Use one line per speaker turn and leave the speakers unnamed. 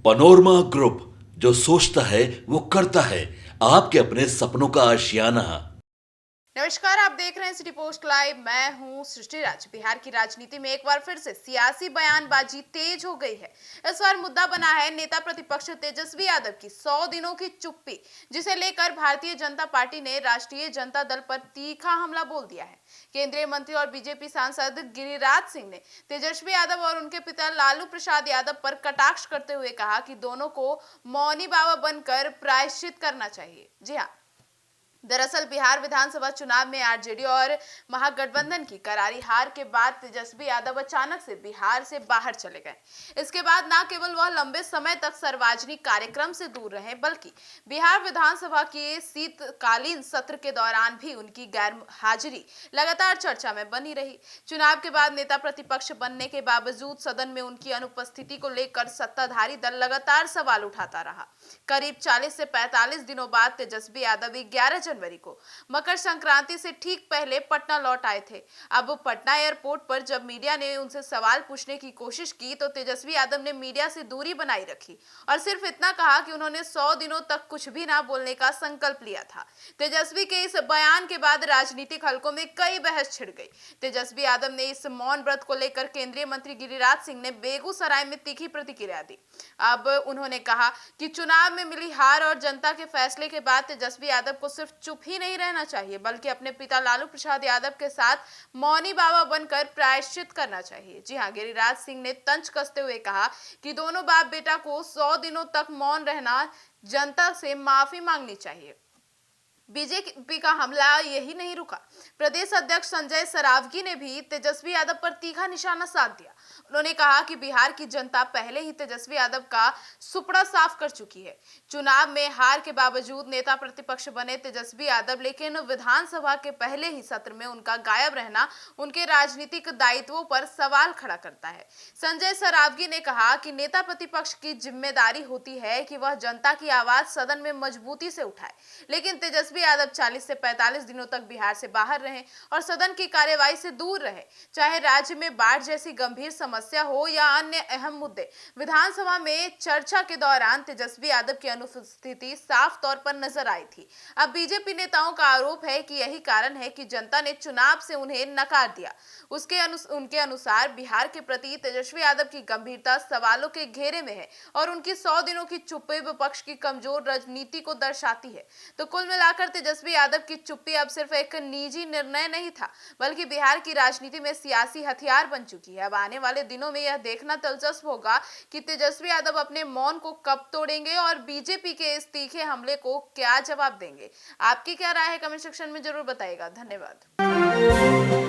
Panorama group, जो सोचता है वो करता है। आपके अपने सपनों का आशियाना।
नमस्कार, आप देख रहे हैं सिटी पोस्ट लाइव। मैं हूं सृष्टि राज। बिहार की राजनीति में एक बार फिर से सियासी बयानबाजी तेज हो गई है। इस बार मुद्दा बना है नेता प्रतिपक्ष तेजस्वी यादव की 100 दिनों की चुप्पी, जिसे लेकर भारतीय जनता पार्टी ने राष्ट्रीय जनता दल पर तीखा हमला बोल दिया है। केंद्रीय मंत्री और बीजेपी सांसद गिरिराज सिंह ने तेजस्वी यादव और उनके पिता लालू प्रसाद यादव पर कटाक्ष करते हुए कहा कि दोनों को मौनी बाबा बनकर प्रायश्चित करना चाहिए। जी हाँ, दरअसल बिहार विधानसभा चुनाव में आरजेडी और महागठबंधन की करारी हार के बाद तेजस्वी यादव अचानक से बिहार से बाहर चले गए। इसके बाद न केवल वह लंबे समय तक सार्वजनिक कार्यक्रम से दूर रहे, बल्कि बिहार विधानसभा के शीतकालीन सत्र के दौरान भी उनकी गैर हाजिरी लगातार चर्चा में बनी रही। चुनाव के बाद नेता प्रतिपक्ष बनने के बावजूद सदन में उनकी अनुपस्थिति को लेकर सत्ताधारी दल लगातार सवाल उठाता रहा। करीब 40 से 45 दिनों बाद तेजस्वी यादव 11 जनवरी को मकर संक्रांति से ठीक पहले पटना लौट आए थे। अब पटना एयरपोर्ट पर जब मीडिया ने उनसे सवाल पूछने की कोशिश की तो तेजस्वी यादव ने मीडिया से दूरी बनाई रखी और सिर्फ इतना कहा कि उन्होंने 100 दिनों तक कुछ भी ना बोलने का संकल्प लिया था। तेजस्वी के इस बयान के बाद राजनीतिक हलकों में कई बहस छिड़ गई। तेजस्वी यादव ने इस मौन व्रत को लेकर केंद्रीय मंत्री गिरिराज सिंह ने बेगूसराय में तीखी प्रतिक्रिया दी। अब उन्होंने कहा कि चुनाव में मिली हार और जनता के फैसले के बाद तेजस्वी यादव को सिर्फ चुप ही नहीं रहना चाहिए, बल्कि अपने पिता लालू प्रसाद यादव के साथ मौनी बाबा बनकर प्रायश्चित करना चाहिए। जी हाँ, गिरिराज सिंह ने तंज कसते हुए कहा कि दोनों बाप बेटा को 100 दिनों तक मौन रहना, जनता से माफी मांगनी चाहिए। बीजेपी का हमला यही नहीं रुका। प्रदेश अध्यक्ष संजय सरावगी ने भी तेजस्वी यादव पर तीखा निशाना साध दिया। उन्होंने कहा कि बिहार की जनता पहले ही तेजस्वी यादव का सुपड़ा साफ कर चुकी है। चुनाव में हार के बावजूद नेता प्रतिपक्ष बने तेजस्वी यादव, लेकिन विधानसभा के पहले ही सत्र में उनका गायब रहना उनके राजनीतिक दायित्वों पर सवाल खड़ा करता है। संजय सरावगी ने कहा कि नेता प्रतिपक्ष की जिम्मेदारी होती है कि वह जनता की आवाज सदन में मजबूती से उठाए, लेकिन तेजस्वी यादव 40 से 45 दिनों तक बिहार से बाहर रहे और सदन की कार्यवाही से दूर रहे। चाहे राज्य में बाढ़ जैसी गंभीर समस्या हो या अन्य अहम मुद्दे, विधानसभा में चर्चा के दौरान तेजस्वी यादव की अनुपस्थिति साफ तौर पर नजर आई थी। अब बीजेपी नेताओं का आरोप है कि यही कारण है कि जनता ने चुनाव से उन्हें नकार दिया। उनके अनुसार बिहार के प्रति तेजस्वी यादव की गंभीरता सवालों के घेरे में है और उनकी 100 दिनों की चुप्पी विपक्ष की कमजोर राजनीति को दर्शाती है। तो कुल मिलाकर तेजस्वी यादव की चुप्पी अब सिर्फ एक निजी निर्णय नहीं था, बल्कि बिहार की राजनीति में सियासी हथियार बन चुकी है। अब आने वाले दिनों में यह देखना दिलचस्प होगा कि तेजस्वी यादव अपने मौन को कब तोड़ेंगे और बीजेपी के इस तीखे हमले को क्या जवाब देंगे। आपकी क्या राय है, कमेंट सेक्शन में जरूर बताइएगा। धन्यवाद।